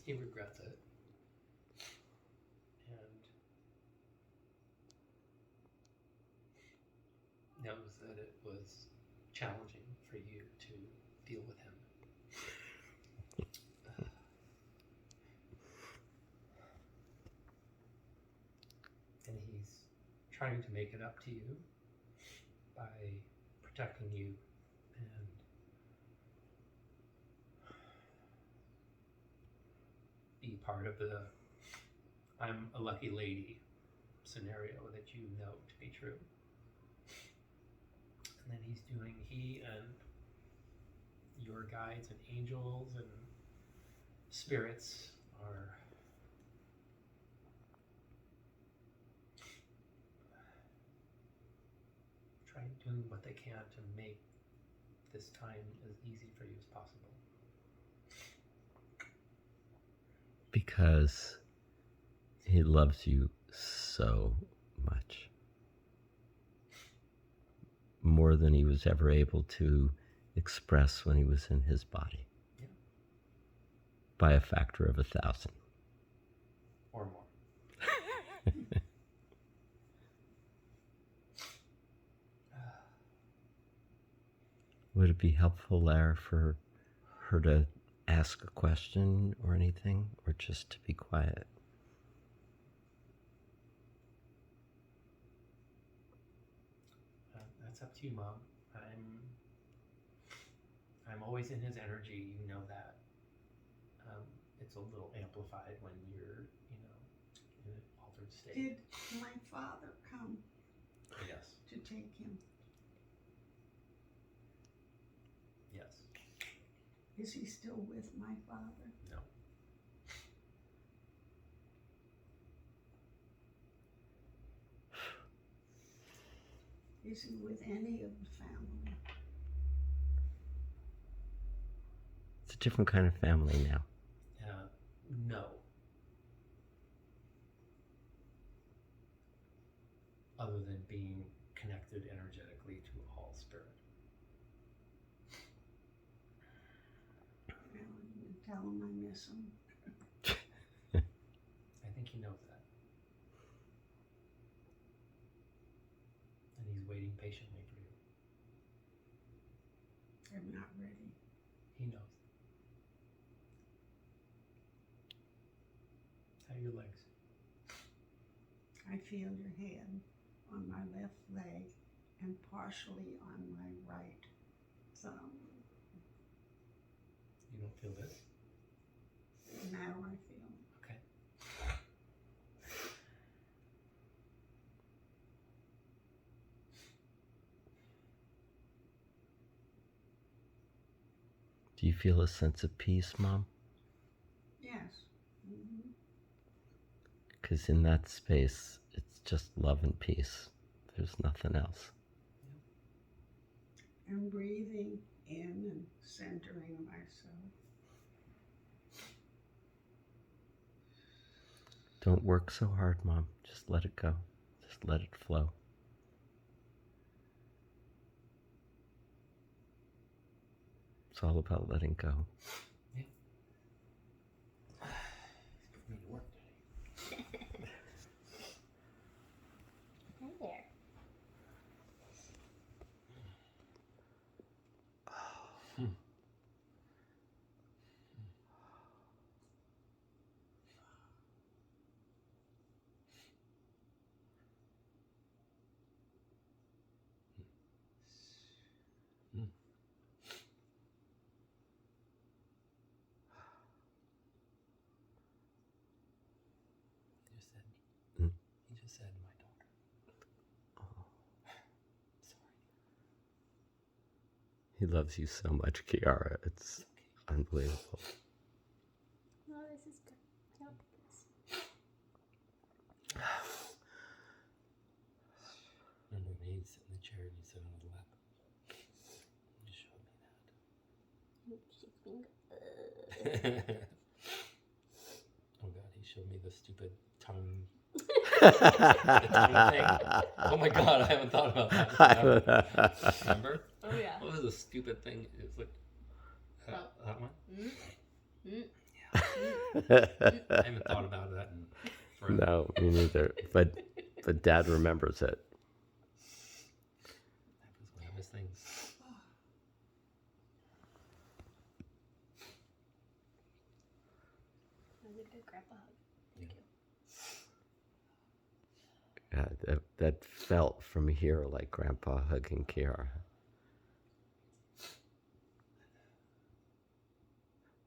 he regrets it. And knows that it was challenging for you to deal with him. And he's trying to make it up to you by protecting you and be part of the I'm a lucky lady scenario that you know to be true. And then he and your guides and angels and spirits are doing what they can to make this time as easy for you as possible. Because he loves you so much. More than he was ever able to express when he was in his body. Yeah. By a factor of 1,000. Or more. Would it be helpful, Lara, for her to ask a question or anything, or just to be quiet? That's up to you, Mom. I'm always in his energy. You know that. It's a little amplified when you're, in an altered state. Did my father come Yes. to take him? Yes. Is he still with my father? No. Is he with any of the family? It's a different kind of family now. No. Other than being connected energetically to all spirit. Well, you tell him I miss him. I think he knows that. And he's waiting patiently for you. I'm not ready. He knows. How are your legs? I feel your hand on my left leg and partially on my right thumb. You don't feel this? Now I feel. Okay. Do you feel a sense of peace, Mom? Yes. Mm-hmm. Because in that space, it's just love and peace. There's nothing else. I'm breathing in and centering myself. Don't work so hard, Mom. Just let it go. Just let it flow. It's all about letting go. Yeah. He's putting me to work today. Hi there. He just said my daughter. Sorry. He loves you so much, Kiara. It's unbelievable. No, this is good. I don't do this. Remember when he'd sit in the chair and you sit on his lap? You showed me that. Oh God, he showed me the stupid tongue. The tongue thing. Oh my God, I haven't thought about that. Remember? Oh yeah. What was the stupid thing? It's like that one. Mm. Mm. I haven't thought about that in forever. No, me neither. But Dad remembers it. That was one of his things. That was a good grandpa hug. Thank you. That felt from here like Grandpa hugging Kiara.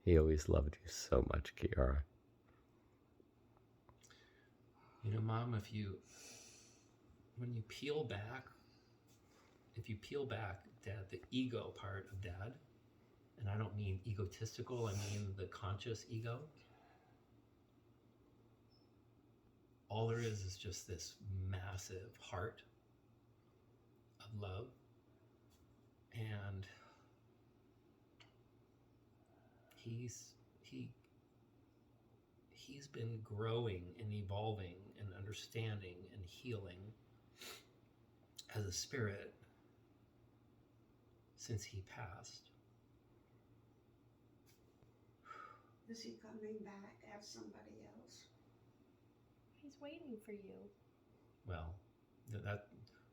He always loved you so much, Kiara. You know, Mom, when you peel back, Dad, the ego part of Dad, and I don't mean egotistical, I mean the conscious ego. All there is just this massive heart of love. And he's been growing and evolving and understanding and healing as a spirit since he passed. Is he coming back as somebody else? He's waiting for you. Well,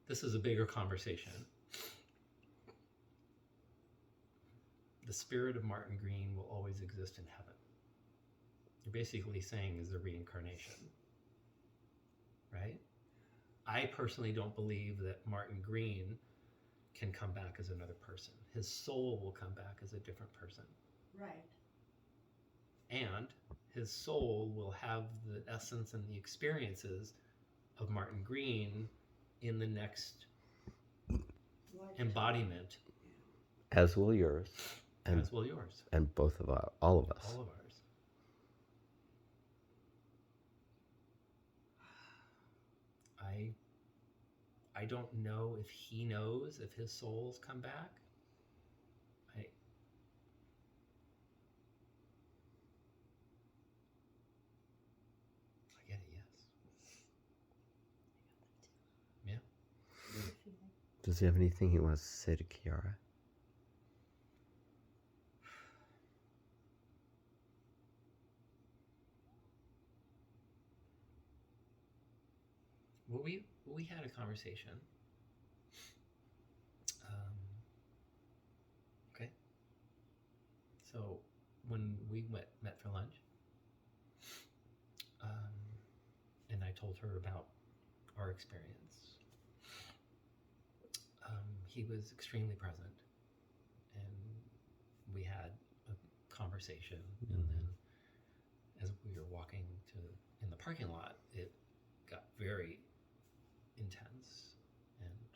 this is a bigger conversation. The spirit of Martin Green will always exist in heaven. You're basically saying is the reincarnation, right? I personally don't believe that Martin Green can come back as another person. His soul will come back as a different person. Right. And his soul will have the essence and the experiences of Martin Green in the next embodiment. As will yours. And, as will yours. And both of our, all of us. All of ours. I don't know if he knows if his souls come back. I get it, yes. Yeah. Does he have anything he wants to say to Kiara? Well, we had a conversation. Okay. So when we met for lunch, and I told her about our experience, he was extremely present, and we had a conversation. And then, as we were walking in the parking lot, it got very intense, and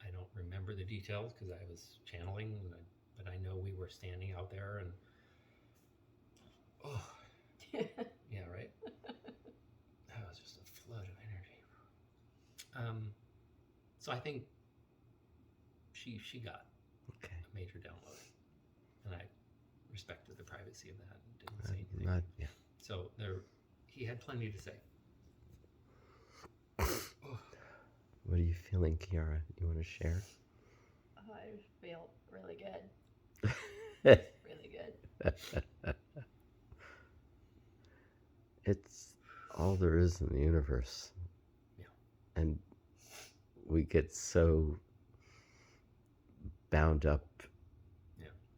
I don't remember the details because I was channeling, but I know we were standing out there, and yeah, right. That was just a flood of energy. So I think she got a major download, and I respected the privacy of that and didn't say anything. So he had plenty to say. What are you feeling, Kiara? You want to share? Oh, I feel really good. Really good. It's all there is in the universe. Yeah. And we get so bound up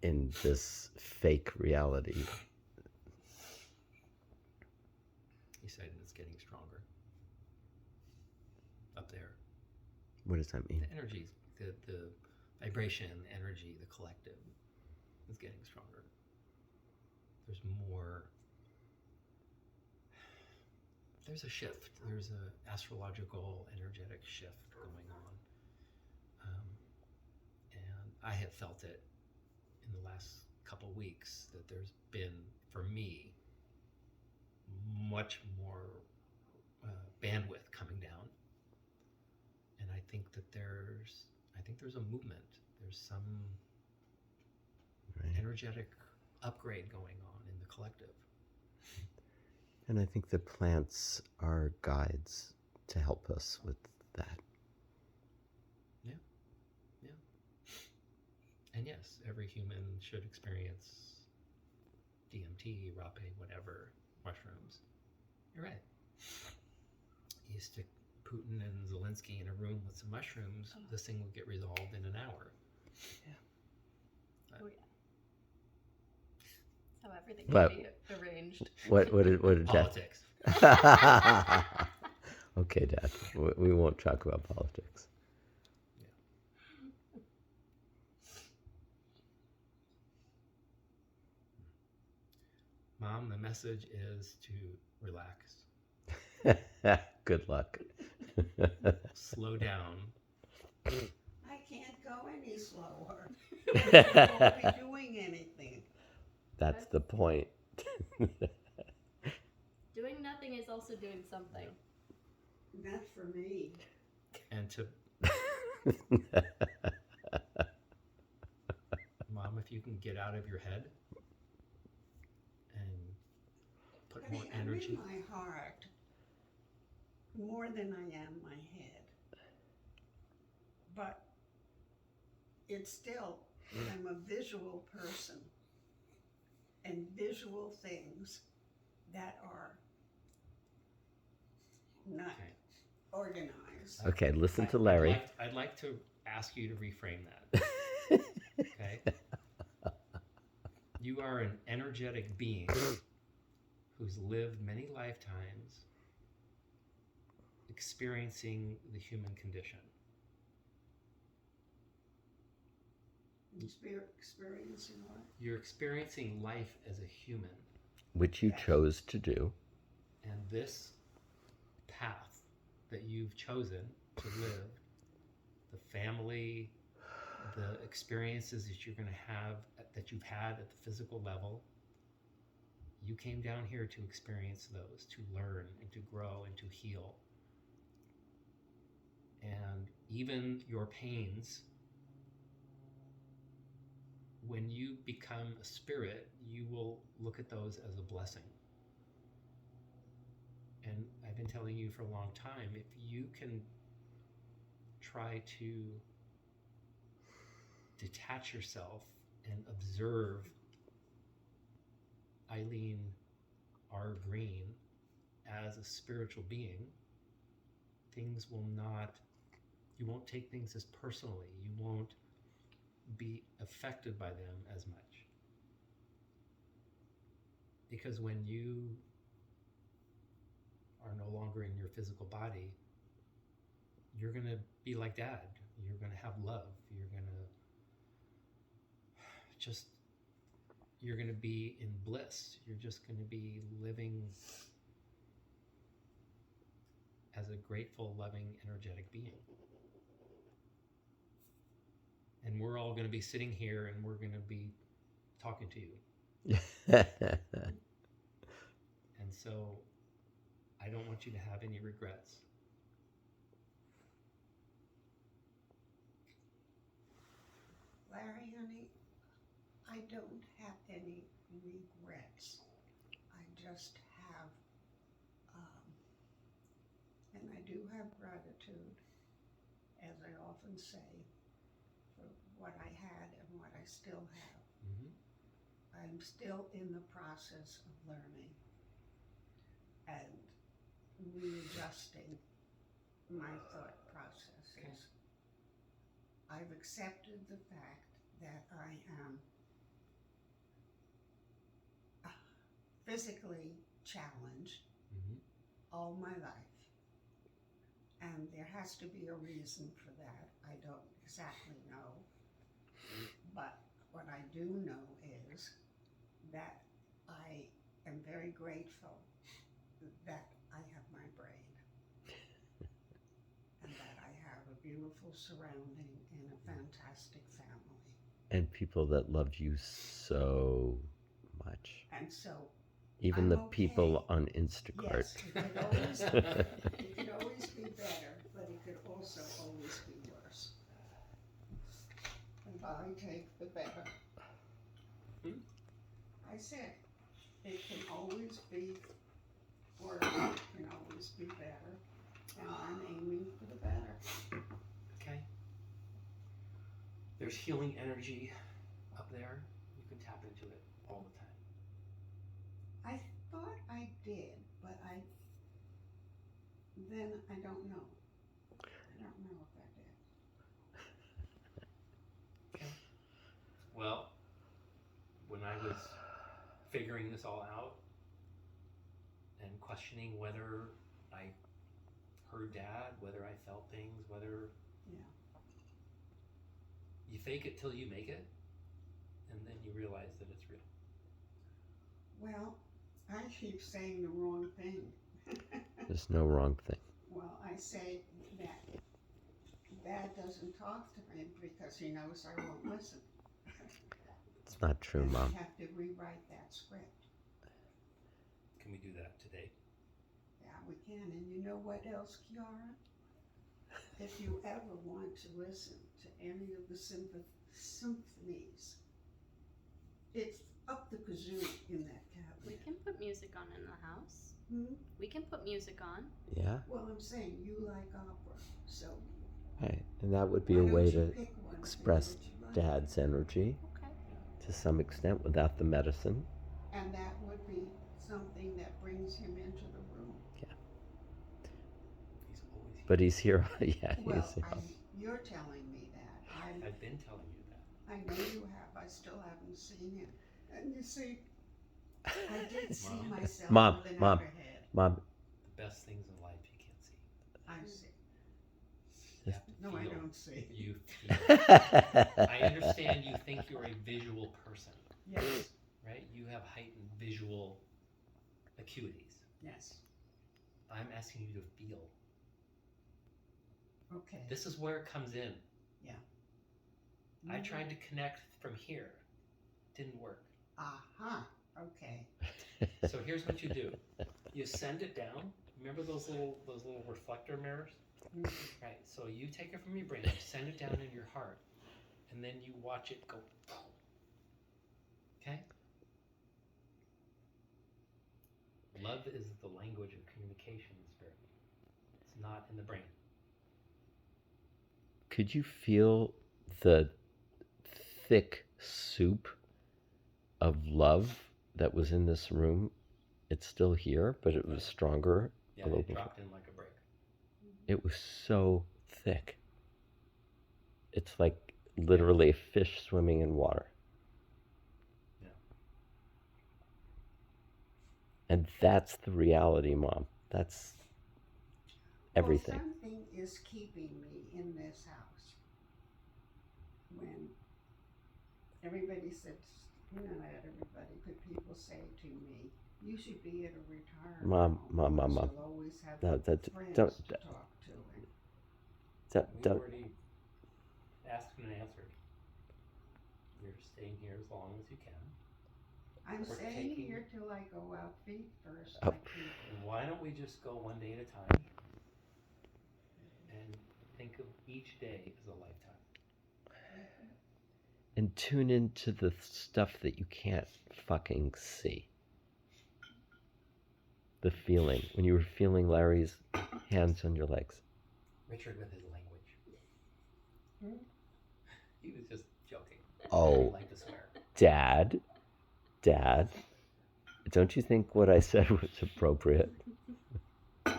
in this fake reality. He said it's getting stronger up there. What does that mean? The energies, the vibration, the energy, the collective is getting stronger. There's more. There's a shift. There's an astrological, energetic shift going on. And I have felt it in the last couple weeks that there's been, for me, much more bandwidth coming down. And I think that there's a movement. There's some energetic upgrade going on in the collective. And I think the plants are guides to help us with that. Yeah. Yeah. And yes, every human should experience DMT, Rape, whatever, mushrooms. You're right. You stick Putin and Zelensky in a room with some mushrooms, this thing will get resolved in an hour. Oh, yeah. That's how everything But- can be arranged. What did Dad? Politics. Okay, Dad. We won't talk about politics. Mom, the message is to relax, Good luck. slow down. I can't go any slower. I won't be doing anything. That's the point. Doing nothing is also doing something. Not for me. And to Mom, if you can get out of your head and put more Honey, I'm energy. in my heart more than I am my head. But it's still, I'm a visual person. And visual things that are not Okay. organized. Okay, listen to Larry. I'd like to ask you to reframe that. Okay? You are an energetic being who's lived many lifetimes experiencing the human condition. Experiencing what? You're experiencing life as a human, Which you chose to do. and this path that you've chosen to live, the family, the experiences that you're going to have, that you've had at the physical level, you came down here to experience those, to learn and to grow and to heal. And even your pains, when you become a spirit, you will look at those as a blessing. And I've been telling you for a long time, if you can try to detach yourself and observe Eileen R. Green as a spiritual being, things will not, you won't take things as personally. You won't be affected by them as much. Because when you are no longer in your physical body, you're going to be like Dad. You're going to have love. You're going to be in bliss. You're just going to be living as a grateful, loving, energetic being. And we're all going to be sitting here and we're going to be talking to you. And so I don't want you to have any regrets. Larry, honey, I don't have any regrets. I just have, and I do have gratitude, as I often say, for what I had and what I still have. Mm-hmm. I'm still in the process of learning and readjusting my thought processes. Okay. I've accepted the fact that I am physically challenged Mm-hmm. all my life. And there has to be a reason for that. I don't exactly know. But what I do know is that I am very grateful that I have my brain. And that I have a beautiful surrounding and a fantastic family. And people that loved you so much. And so, Even I'm the okay. people on Instacart. yes, it could always be better, but it could also always be worse. And I take the better. I said, it can always be worse, it can always be better, and I'm aiming for the better. Okay. There's healing energy up there. You can tap into it all the time. I thought I then I don't know. I don't know if I did. Well, when I was figuring this all out and questioning whether I heard Dad, whether I felt things, whether Yeah. you fake it till you make it, and then you realize that it's real. Well, I keep saying the wrong thing. There's no wrong thing. Well, I say that Dad doesn't talk to me because he knows I won't listen. It's not true, And Mom. I have to rewrite that script. Can we do that today? Yeah, we can. And you know what else, Kiara? If you ever want to listen to any of the symphonies, it's up the kazoo in that We cabinet. can put music on in the house. Hmm? We can put music on. Yeah? Well, I'm saying you like opera, so Right. And that would be why a don't way you to pick one express that you like? Dad's energy Okay. to some extent without the medicine. And that would be something that brings him into the room. He's always here. But he's here. Yeah, Well, he's here. you're telling me that. I've been telling you that. I know you have. I still haven't seen him. And you see, I did see Mom. myself Mom, with an Mom. outer head. Mom, The best things in life you can't see. I see. You have to No, I feel. don't see. You feel. I understand you think you're a visual person, Yes, right? You have heightened visual acuities. yes. I'm asking you to feel. Okay. This is where it comes in. I Mhm. tried to connect from here. Didn't work. Aha. Okay. So here's what you do. You send it down. Remember those little reflector mirrors? Mhm. Right. So you take it from your brain, send it down in your heart, and then you watch it go. Okay? Love is the language of communication in spirit. It's not in the brain. could you feel the thick soup of love that was in this room? It's still here, but it was stronger. Yeah, A little it bit. dropped in like a brick. It was so thick. It's like literally a fish swimming in water. Yeah. And that's the reality, Mom. That's everything. Well, something is keeping me in this house. When everybody says, not everybody, but people say to me, you should be at a retirement Mom, home Mom, because Mom. you'll always have No, friends don't- to talk to. And We've don't, already asked and answered. You're staying here as long as you can. I'm We're staying taking- here till I go out feet first. Oh. like people. And why don't we just go one day at a time and think of each day as a lifetime? and tune into the stuff that you can't fucking see. The feeling. When you were feeling Larry's hands on your legs. Richard with his language. Hmm? He was just joking. Oh. He liked to swear. Dad, don't you think what I said was appropriate? Do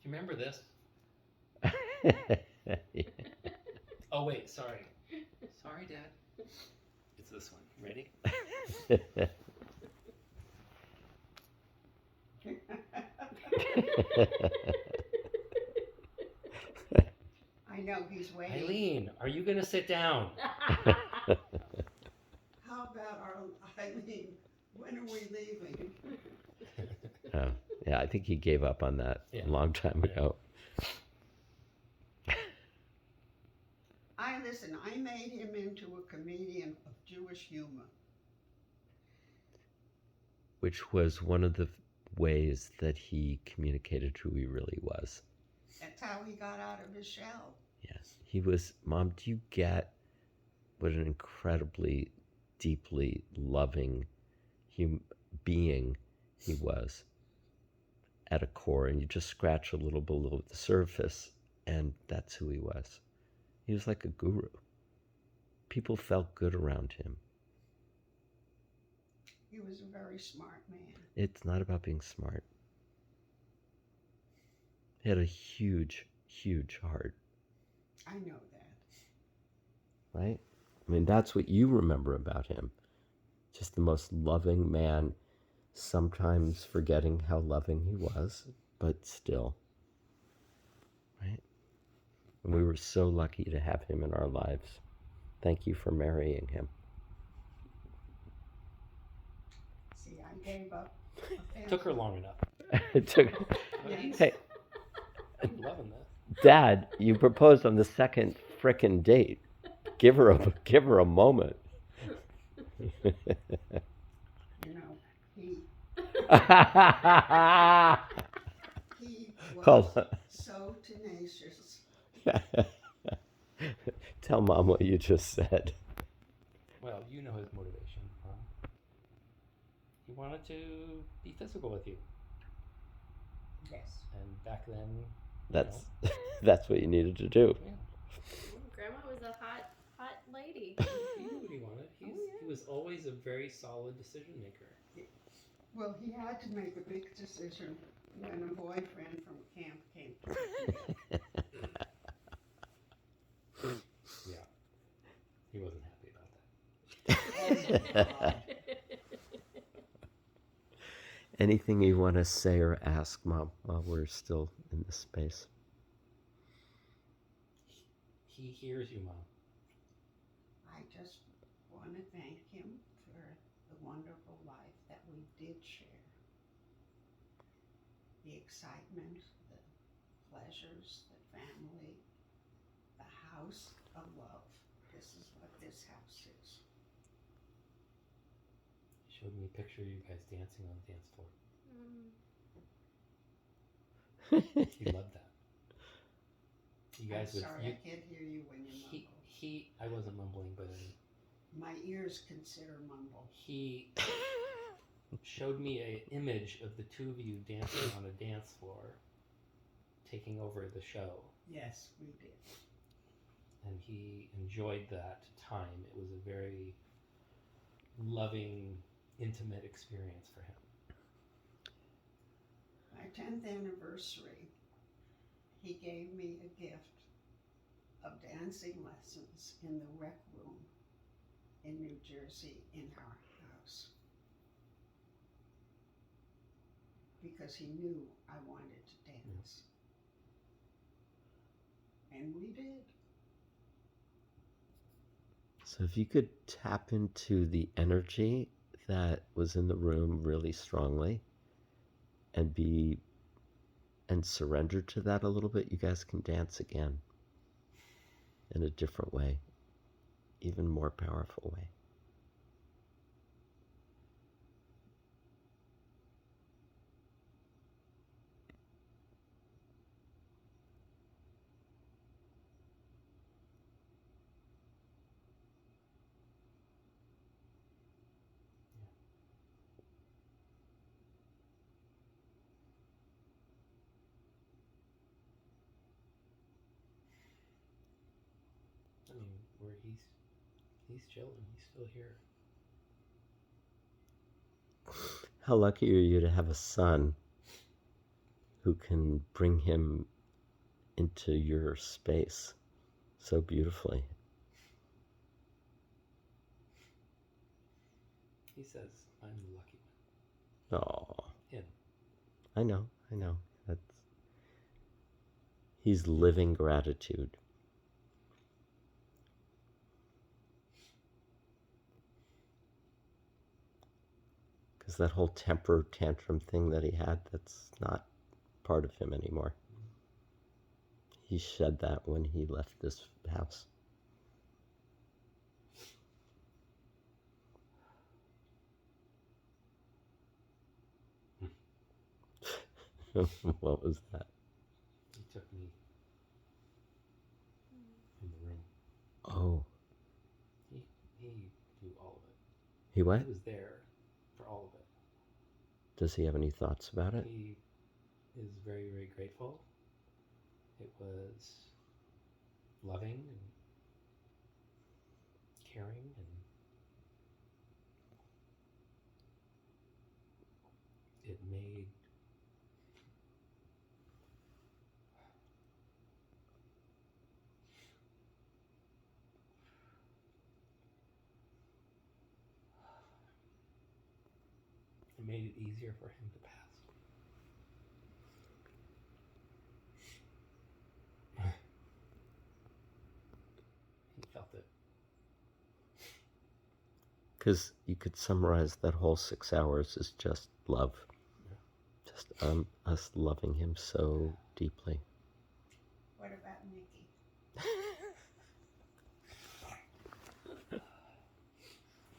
you remember this? Oh wait, sorry. Sorry, Dad. It's this one. Ready? I know he's waiting. Eileen, are you gonna sit down? How about our Eileen? When are we leaving? Oh, yeah, I think he gave up on that Yeah. a long time ago. I made him into a comedian of Jewish humor. Which was one of the ways that he communicated who he really was. That's how he got out of his shell. Yes. He was, Mom, do you get what an incredibly deeply loving being he was at a core? And you just scratch a little below the surface, and that's who he was. He was like a guru. People felt good around him. He was a very smart man. It's not about being smart. He had a huge, huge heart, I know that. right? I mean, that's what you remember about him. Just the most loving man, sometimes forgetting how loving he was, but still, right? And we were so lucky to have him in our lives. Thank you for marrying him. See, I gave up. a Took her family. long enough. It took, But he's, hey, he's loving this. Dad, you proposed on the second frickin' date. Give her a moment. You know, he Hold was on. so tenacious. Tell Mom what you just said. Well, you know his motivation, huh? He wanted to be physical with you. Yes. And back then, That's that's what you needed to do. yeah, Grandma was a hot lady. he knew what he wanted. He was always a very solid decision maker. Well, he had to make a big decision when a boyfriend from camp came to pick me up. Yeah. He wasn't happy about that. Oh, my God. Anything you want to say or ask, Mom, while we're still in this space? He hears you, Mom. I just want to thank him for the wonderful life that we did share. The excitement, the pleasures, the family, the house of love. This is what this house is. He showed me a picture of you guys dancing on the dance floor. He loved that. You I'm guys would. sorry, I can't hear you when you mumble. I wasn't mumbling, but My ears consider mumble. he showed me an image of the two of you dancing on a dance floor, taking over the show. Yes, we did. And he enjoyed that time. It was a very loving, intimate experience for him. My 10th anniversary, he gave me a gift of dancing lessons in the rec room in New Jersey in our house. Because he knew I wanted to dance. And we did. So if you could tap into the energy that was in the room really strongly and surrender to that a little bit, you guys can dance again in a different way, even more powerful way. I mean, where he's chilling. He's still here. How lucky are you to have a son who can bring him into your space so beautifully? He says, "I'm the lucky one." Oh, Him. I know. He's living gratitude. Because that whole temper tantrum thing that he had, that's not part of him anymore. He shed that when he left this house. What was that? He took me in the room. Oh, He knew all of it. he what? He was there for all of it. Does he have any thoughts about it? He is very, very grateful. It was loving and caring, and it made It made it easier for him to pass. He felt it. Because you could summarize that whole 6 hours as just love. Yeah. Just us loving him so deeply. What about Nikki?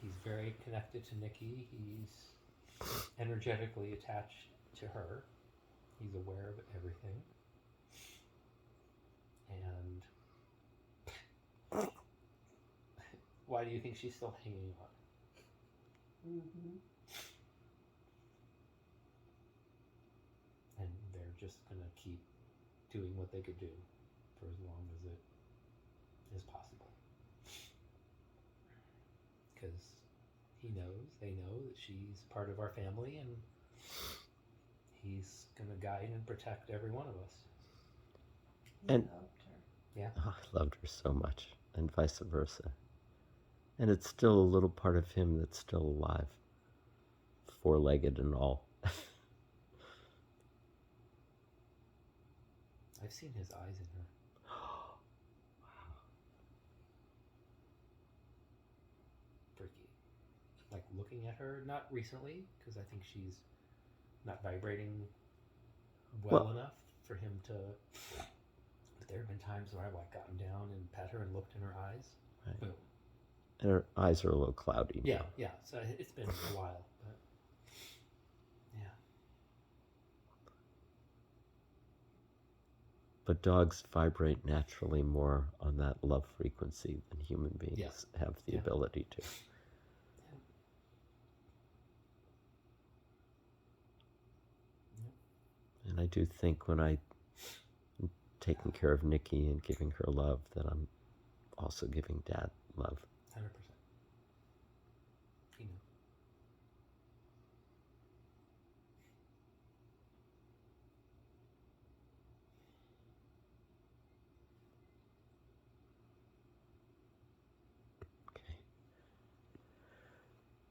He's very connected to Nikki. He's energetically attached to her. He's aware of everything. And why do you think she's still hanging on? Mm-hmm. And they're just gonna keep doing what they could do for as long as it is possible. Because they know that she's part of our family, and he's gonna guide and protect every one of us. He And- loved her. Yeah. Oh, I loved her so much, and vice versa. And it's still a little part of him that's still alive, four-legged and all. I've seen his eyes in her. Freaky. Like looking at her, not recently, because I think she's not vibrating well enough for him to. But there have been times where I've like gotten down and pat her and looked in her eyes. Right. Boom. And her eyes are a little cloudy now. Yeah, yeah. So it's been a while, but yeah. But dogs vibrate naturally more on that love frequency than human beings Yeah. have the Yeah. ability to. And I do think when I'm taking care of Nikki and giving her love, that I'm also giving Dad love.